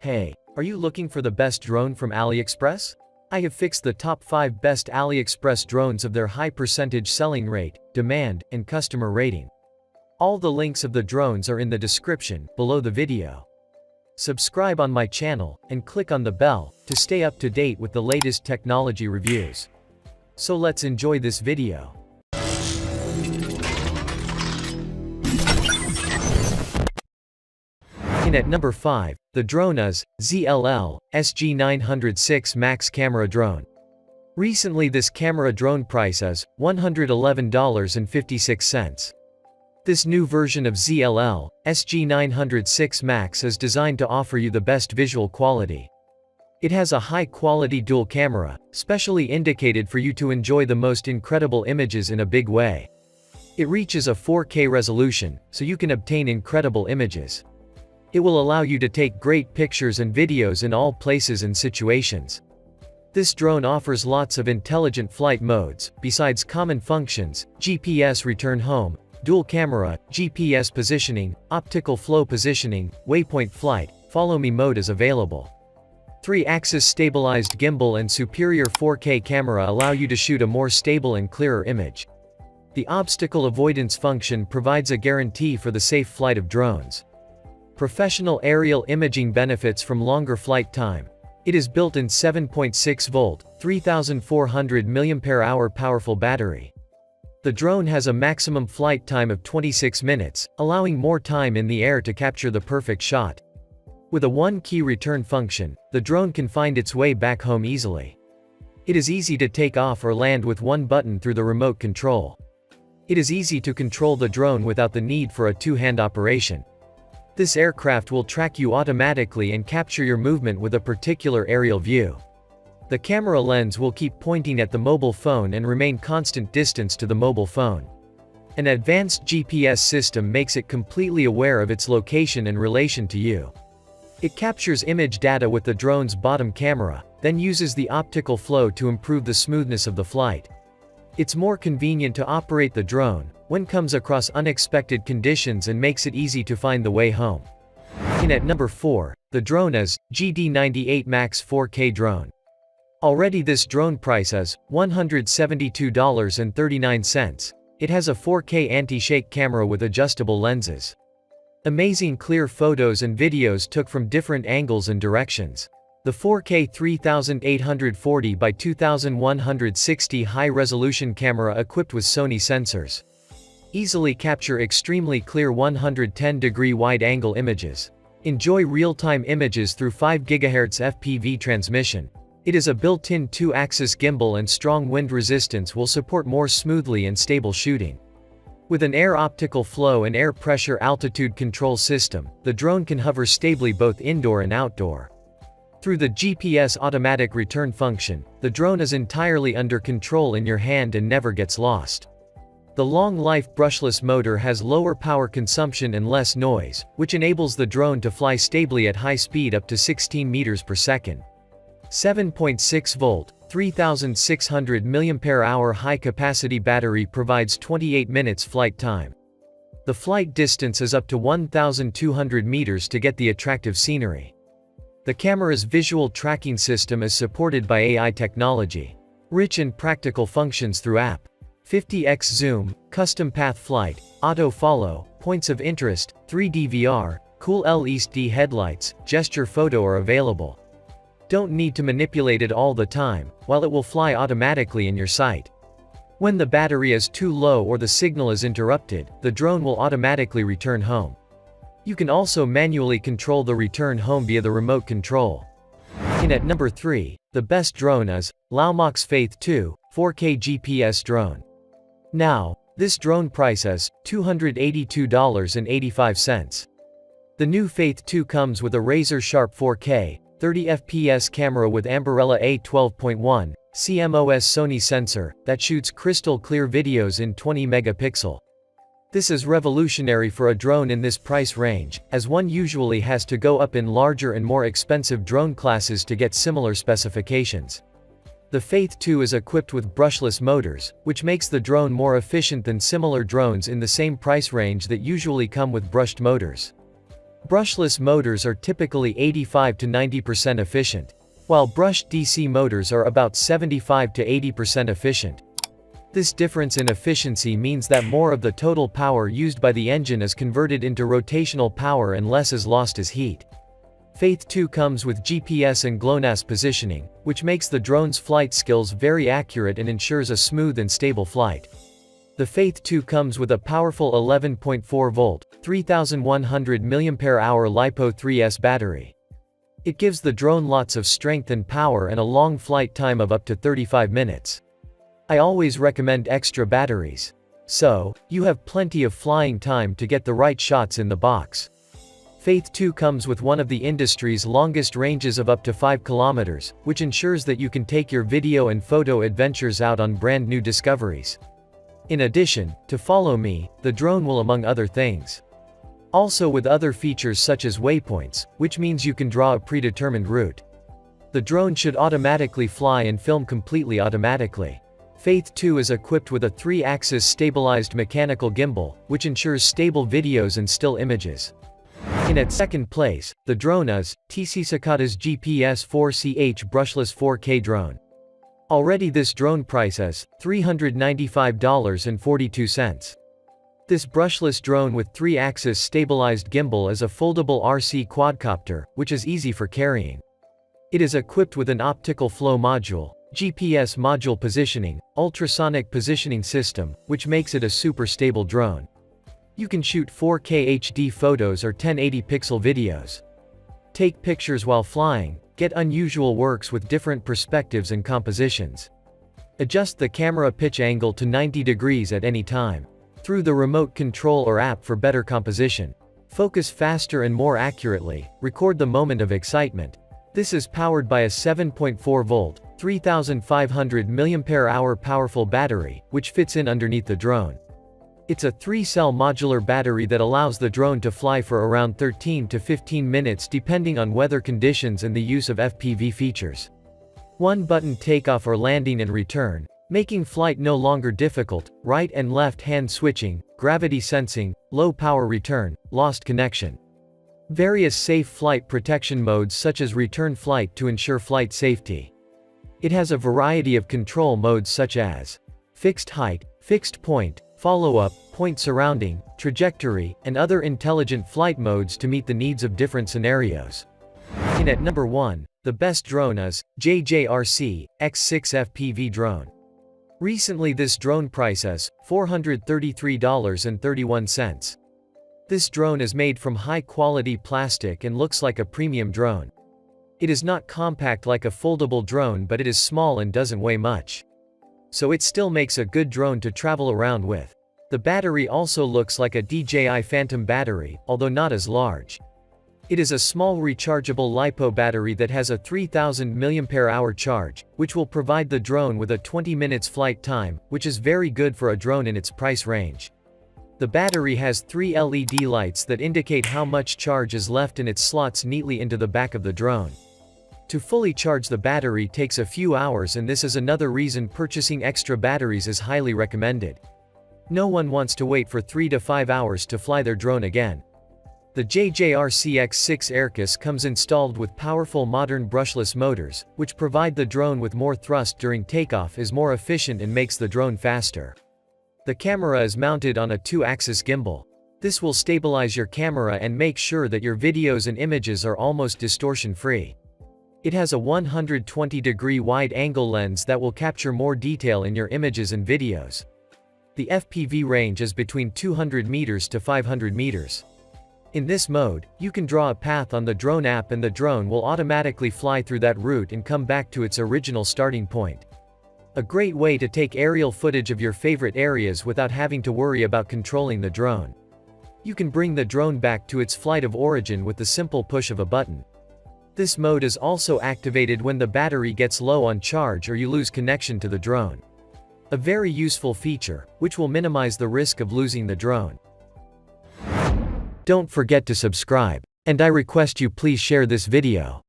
Hey, are you looking for the best drone from Aliexpress? I have fixed the top 5 best Aliexpress drones of their high percentage selling rate, demand, and customer rating. All the links of the drones are in the description below the video. Subscribe on my channel, and click on the bell, to stay up to date with the latest technology reviews. So let's enjoy this video. At number 5, the drone is ZLL SG906 Max Camera Drone. Recently this camera drone price is $111.56. This new version of ZLL SG906 Max is designed to offer you the best visual quality. It has a high-quality dual camera, specially indicated for you to enjoy the most incredible images in a big way. It reaches a 4K resolution, so you can obtain incredible images. It will allow you to take great pictures and videos in all places and situations. This drone offers lots of intelligent flight modes, besides common functions: GPS return home, dual camera, GPS positioning, optical flow positioning, waypoint flight, follow me mode is available. 3-axis stabilized gimbal and superior 4K camera allow you to shoot a more stable and clearer image. The obstacle avoidance function provides a guarantee for the safe flight of drones. Professional aerial imaging benefits from longer flight time. It is built in 7.6 volt, 3400 mAh powerful battery. The drone has a maximum flight time of 26 minutes, allowing more time in the air to capture the perfect shot. With a one-key return function, the drone can find its way back home easily. It is easy to take off or land with one button through the remote control. It is easy to control the drone without the need for a two-hand operation. This aircraft will track you automatically and capture your movement with a particular aerial view. The camera lens will keep pointing at the mobile phone and remain constant distance to the mobile phone. An advanced GPS system makes it completely aware of its location and relation to you. It captures image data with the drone's bottom camera, then uses the optical flow to improve the smoothness of the flight. It's more convenient to operate the drone when comes across unexpected conditions and makes it easy to find the way home. At number 4, the drone is GD98 Max 4K Drone. Already this drone price is $172.39. It has a 4K anti-shake camera with adjustable lenses. Amazing clear photos and videos took from different angles and directions. The 4K 3840 by 2160 high-resolution camera equipped with Sony sensors easily capture extremely clear 110-degree wide-angle images. Enjoy real-time images through 5 GHz FPV transmission. It is a built-in 2-axis gimbal and strong wind resistance will support more smoothly and stable shooting. With an air optical flow and air pressure altitude control system, the drone can hover stably both indoor and outdoor. Through the GPS automatic return function, the drone is entirely under control in your hand and never gets lost. The long-life brushless motor has lower power consumption and less noise, which enables the drone to fly stably at high speed up to 16 meters per second. 7.6 volt, 3600 mAh high-capacity battery provides 28 minutes flight time. The flight distance is up to 1,200 meters to get the attractive scenery. The camera's visual tracking system is supported by AI technology. Rich and practical functions through app. 50x zoom, custom path flight, auto follow, points of interest, 3D VR, cool LED headlights, gesture photo are available. Don't need to manipulate it all the time, while it will fly automatically in your sight. When the battery is too low or the signal is interrupted, the drone will automatically return home. You can also manually control the return home via the remote control. At number 3, the best drone is Laumox Faith 2 4K GPS Drone. Now, this drone price is $282.85. The new Faith 2 comes with a razor-sharp 4K, 30 fps camera with Ambarella A12.1 CMOS Sony sensor that shoots crystal-clear videos in 20 megapixel. This is revolutionary for a drone in this price range, as one usually has to go up in larger and more expensive drone classes to get similar specifications. The Faith 2 is equipped with brushless motors, which makes the drone more efficient than similar drones in the same price range that usually come with brushed motors. Brushless motors are typically 85 to 90% efficient, while brushed DC motors are about 75 to 80% efficient. This difference in efficiency means that more of the total power used by the engine is converted into rotational power and less is lost as heat. Faith 2 comes with GPS and GLONASS positioning, which makes the drone's flight skills very accurate and ensures a smooth and stable flight. The Faith 2 comes with a powerful 11.4-volt, 3100 mAh LiPo 3S battery. It gives the drone lots of strength and power and a long flight time of up to 35 minutes. I always recommend extra batteries. So, you have plenty of flying time to get the right shots in the box. Faith 2 comes with one of the industry's longest ranges of up to 5 kilometers, which ensures that you can take your video and photo adventures out on brand new discoveries. In addition, to follow me, the drone will among other things. Also with other features such as waypoints, which means you can draw a predetermined route. The drone should automatically fly and film completely automatically. Faith 2 is equipped with a 3-axis stabilized mechanical gimbal, which ensures stable videos and still images. In at second place, the drone is Tccicadas GPS 4CH Brushless 4K Drone. Already this drone price is $395.42. This brushless drone with 3-axis stabilized gimbal is a foldable RC quadcopter, which is easy for carrying. It is equipped with an optical flow module, GPS module positioning, ultrasonic positioning system, which makes it a super stable drone. You can shoot 4K HD photos or 1080 pixel videos. Take pictures while flying, get unusual works with different perspectives and compositions. Adjust the camera pitch angle to 90 degrees at any time. Through the remote control or app for better composition. Focus faster and more accurately, record the moment of excitement. This is powered by a 7.4-volt, 3500 mAh powerful battery, which fits in underneath the drone. It's a 3-cell modular battery that allows the drone to fly for around 13 to 15 minutes depending on weather conditions and the use of FPV features. One-button takeoff or landing and return, making flight no longer difficult, right and left hand switching, gravity sensing, low power return, lost connection. Various safe flight protection modes such as return flight to ensure flight safety. It has a variety of control modes such as fixed height, fixed point, follow-up, point surrounding, trajectory, and other intelligent flight modes to meet the needs of different scenarios. In at number 1, the best drone is JJRC X6 FPV Drone. Recently this drone price is $433.31. This drone is made from high-quality plastic and looks like a premium drone. It is not compact like a foldable drone, but it is small and doesn't weigh much. So it still makes a good drone to travel around with. The battery also looks like a DJI Phantom battery, although not as large. It is a small rechargeable LiPo battery that has a 3000 mAh charge, which will provide the drone with a 20 minutes flight time, which is very good for a drone in its price range. The battery has 3 LED lights that indicate how much charge is left and it slots neatly into the back of the drone. To fully charge the battery takes a few hours, and this is another reason purchasing extra batteries is highly recommended. No one wants to wait for 3 to 5 hours to fly their drone again. The JJRC X6 X comes installed with powerful modern brushless motors, which provide the drone with more thrust during takeoff, is more efficient and makes the drone faster. The camera is mounted on a 2-axis gimbal. This will stabilize your camera and make sure that your videos and images are almost distortion-free. It has a 120-degree wide-angle lens that will capture more detail in your images and videos. The FPV range is between 200 meters to 500 meters. In this mode, you can draw a path on the drone app and the drone will automatically fly through that route and come back to its original starting point. A great way to take aerial footage of your favorite areas without having to worry about controlling the drone. You can bring the drone back to its flight of origin with the simple push of a button. This mode is also activated when the battery gets low on charge or you lose connection to the drone. A very useful feature, which will minimize the risk of losing the drone. Don't forget to subscribe, and I request you please share this video.